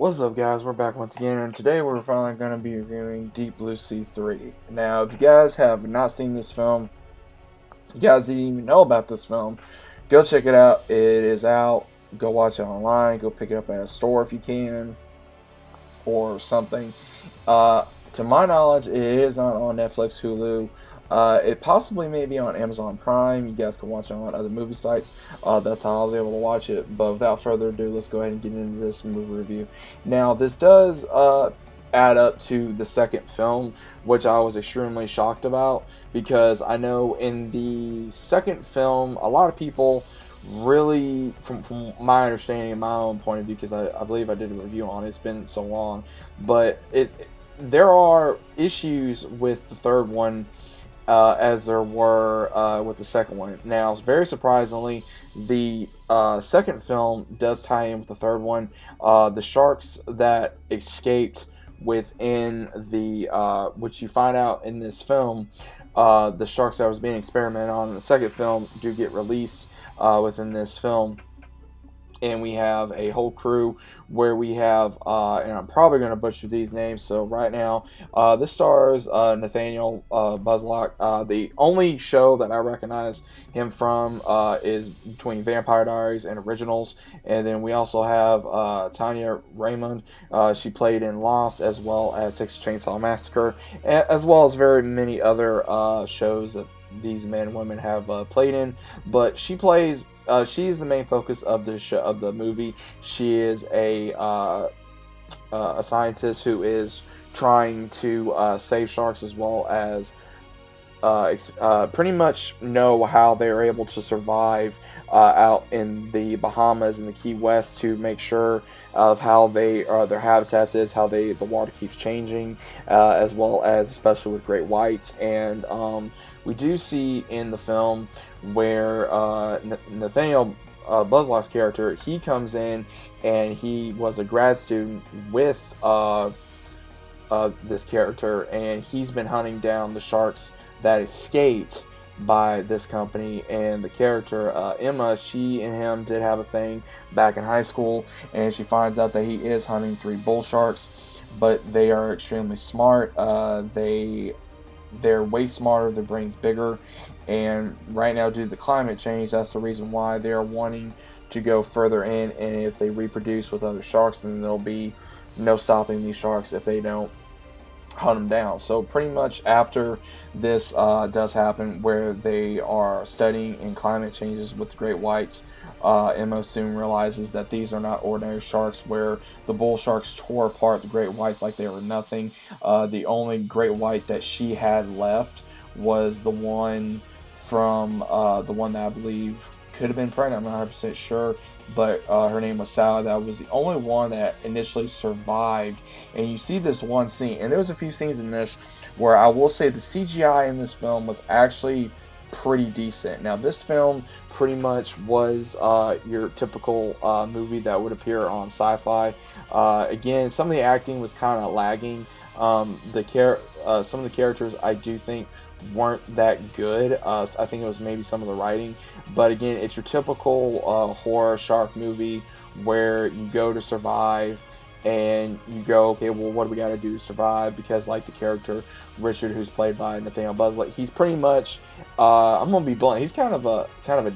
What's up, guys? We're back once again, and today we're finally going to be reviewing Deep Blue Sea 3. Now, if you guys have not seen this film, you guys didn't even know about this film, go check it out. It is out. Go watch it online. Go pick it up at a store if you can, or something. To my knowledge, it is not on Netflix, Hulu. It possibly may be on Amazon Prime. You guys can watch it on other movie sites. That's how I was able to watch it. But without further ado, let's go ahead and get into this movie review. Now, this does add up to the second film, which I was extremely shocked about, because I know in the second film, a lot of people really, from my understanding and my own point of view, because I believe I did a review on it, it's been so long, but there are issues with the third one, as there were with the second one. Now, very surprisingly, the second film does tie in with the third one. The sharks that escaped within the, which you find out in this film, the sharks that was being experimented on in the second film do get released within this film. And we have a whole crew where we have, and I'm probably going to butcher these names, so right now, this stars Nathaniel Buzlock. The only show that I recognize him from is between Vampire Diaries and Originals, and then we also have Tanya Raymond. She played in Lost, as well as Texas Chainsaw Massacre, as well as very many other shows that these men and women have played in, but she plays. She's the main focus of the show, of the movie. She is a scientist who is trying to save sharks, as well as pretty much know how they are able to survive out in the Bahamas and the Key West, to make sure of how they their habitats is, how the water keeps changing, as well as especially with great whites. And we do see in the film where Nathaniel Buzlock's character, he comes in and he was a grad student with this character, and he's been hunting down the sharks that escaped by this company. And the character Emma, she and him did have a thing back in high school, and she finds out that he is hunting 3 bull sharks, but they are extremely smart. They're way smarter, their brain's bigger, and right now, due to the climate change, that's the reason why they're wanting to go further in, and if they reproduce with other sharks, then there'll be no stopping these sharks if they don't hunt them down. So pretty much after this does happen, where they are studying in climate changes with the great whites, Emma soon realizes that these are not ordinary sharks, where the bull sharks tore apart the great whites like they were nothing. The only great white that she had left was the one from the one that I believe could have been pregnant. I'm not 100% sure, but her name was Sally. That was the only one that initially survived. And you see this one scene, and there was a few scenes in this where I will say the CGI in this film was actually pretty decent. Now, this film pretty much was your typical movie that would appear on sci-fi. Again, some of the acting was kind of lagging. Some of the characters, I do think, weren't that good. I think it was maybe some of the writing, but again, it's your typical horror shark movie where you go to survive, and you go, okay, well, what do we got to do to survive? Because, like, the character Richard, who's played by Nathaniel Buzlock, he's pretty much, I'm gonna be blunt, he's kind of a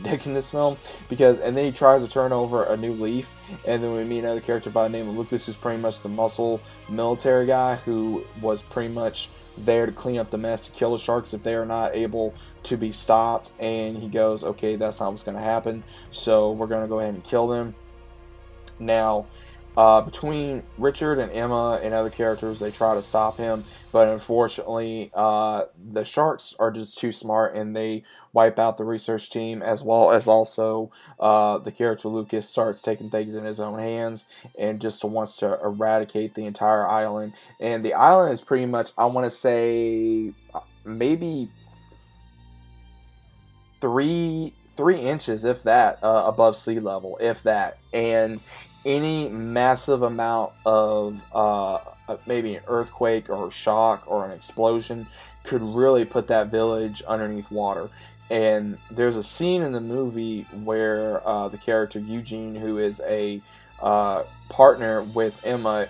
dick in this film, because, and then he tries to turn over a new leaf, and then we meet another character by the name of Lucas, who's pretty much the muscle military guy who was pretty much there to clean up the mess, to kill the sharks if they are not able to be stopped. And he goes, okay, that's not what's going to happen, so we're going to go ahead and kill them. Now, between Richard and Emma and other characters, they try to stop him, but unfortunately, the sharks are just too smart, and they wipe out the research team, as well as also the character Lucas starts taking things in his own hands and just wants to eradicate the entire island. And the island is pretty much, I want to say, maybe 3 inches, if that, above sea level, if that. And any massive amount of maybe an earthquake or a shock or an explosion could really put that village underneath water. And there's a scene in the movie where the character Eugene, who is a partner with Emma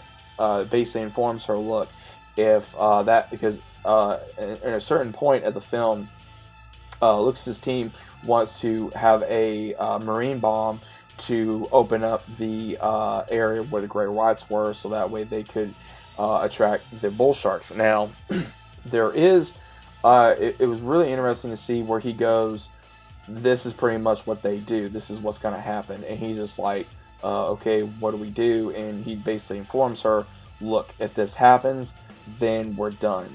basically informs her, look, if that because in a certain point of the film, Lucas's team wants to have a marine bomb to open up the area where the great whites were, so that way they could attract the bull sharks. Now, there is. It was really interesting to see where he goes. This is pretty much what they do. This is what's going to happen, and he's just like, okay, what do we do? And he basically informs her, look, if this happens, then we're done,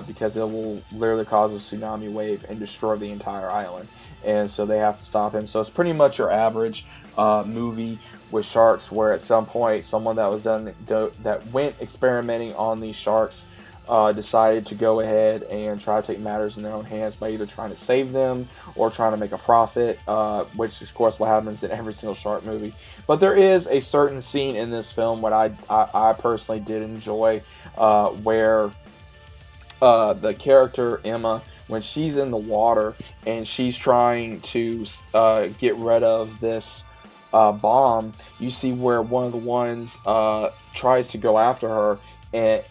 because it will literally cause a tsunami wave and destroy the entire island. And so they have to stop him. So it's pretty much your average movie with sharks, where at some point someone that went experimenting on these sharks decided to go ahead and try to take matters in their own hands by either trying to save them or trying to make a profit, which is, of course, what happens in every single shark movie. But there is a certain scene in this film what I personally did enjoy, where the character Emma, when she's in the water and she's trying to get rid of this bomb, you see where one of the ones tries to go after her and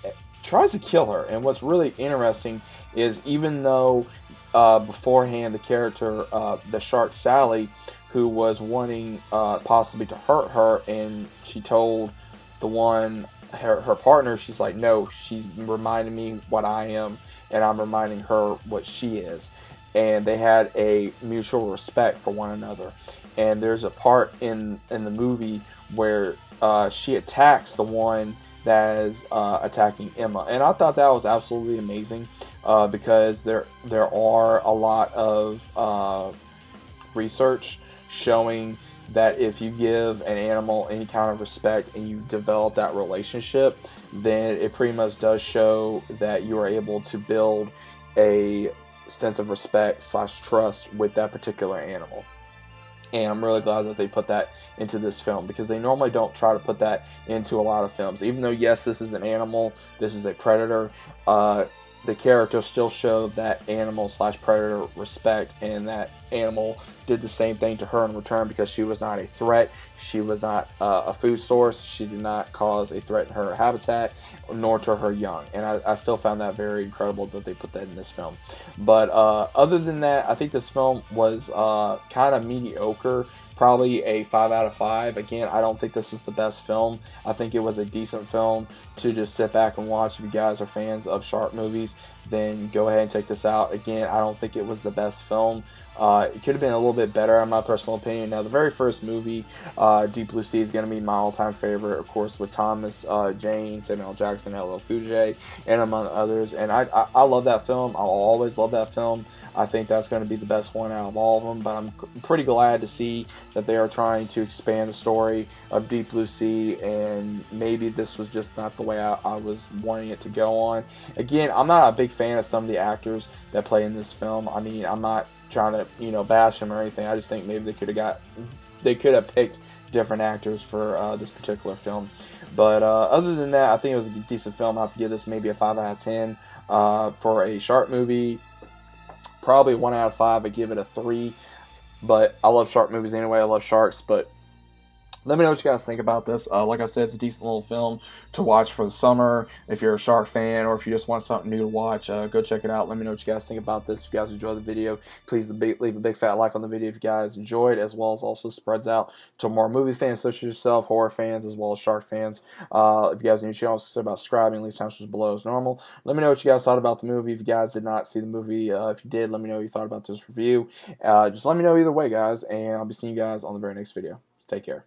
tries to kill her. And what's really interesting is, even though beforehand the character, the shark Sally, who was wanting possibly to hurt her, and she told the one, her partner, she's like, no, she's reminding me what I am, and I'm reminding her what she is. And they had a mutual respect for one another. And there's a part in the movie where she attacks the one that is attacking Emma, and I thought that was absolutely amazing, because there are a lot of research showing that if you give an animal any kind of respect and you develop that relationship, then it pretty much does show that you are able to build a sense of respect / trust with that particular animal. And I'm really glad that they put that into this film, because they normally don't try to put that into a lot of films. Even though, yes, this is an animal, this is a predator, the character still showed that animal / predator respect, and that animal did the same thing to her in return, because she was not a threat, she was not a food source, she did not cause a threat in her habitat, nor to her young. And I still found that very incredible that they put that in this film. But other than that, I think this film was kind of mediocre. Probably a 5 out of 5. Again, I don't think this was the best film. I think it was a decent film to just sit back and watch. If you guys are fans of shark movies, then go ahead and check this out. Again, I don't think it was the best film. It could have been a little bit better, in my personal opinion. Now, the very first movie, Deep Blue Sea, is going to be my all-time favorite, of course, with Thomas Jane, Samuel L. Jackson, LL Cool J, and among others. And I love that film. I'll always love that film. I think that's going to be the best one out of all of them, but I'm pretty glad to see that they are trying to expand the story of Deep Blue Sea, and maybe this was just not the way I was wanting it to go on. Again, I'm not a big fan of some of the actors that play in this film. I mean, I'm not trying to bash them or anything. I just think maybe they could have picked different actors for this particular film. But other than that, I think it was a decent film. I have to give this maybe a 5 out of 10 for a shark movie. Probably 1 out of 5. I give it a 3. But I love shark movies anyway. I love sharks. But let me know what you guys think about this. Like I said, it's a decent little film to watch for the summer. If you're a shark fan, or if you just want something new to watch, go check it out. Let me know what you guys think about this. If you guys enjoyed the video, please leave a big fat like on the video if you guys enjoyed, as well as also spreads out to more movie fans such as yourself, horror fans, as well as shark fans. If you guys are new to the channel, consider about subscribing. Leave time below as normal. Let me know what you guys thought about the movie. If you guys did not see the movie, if you did, let me know what you thought about this review. Just let me know either way, guys, and I'll be seeing you guys on the very next video. So take care.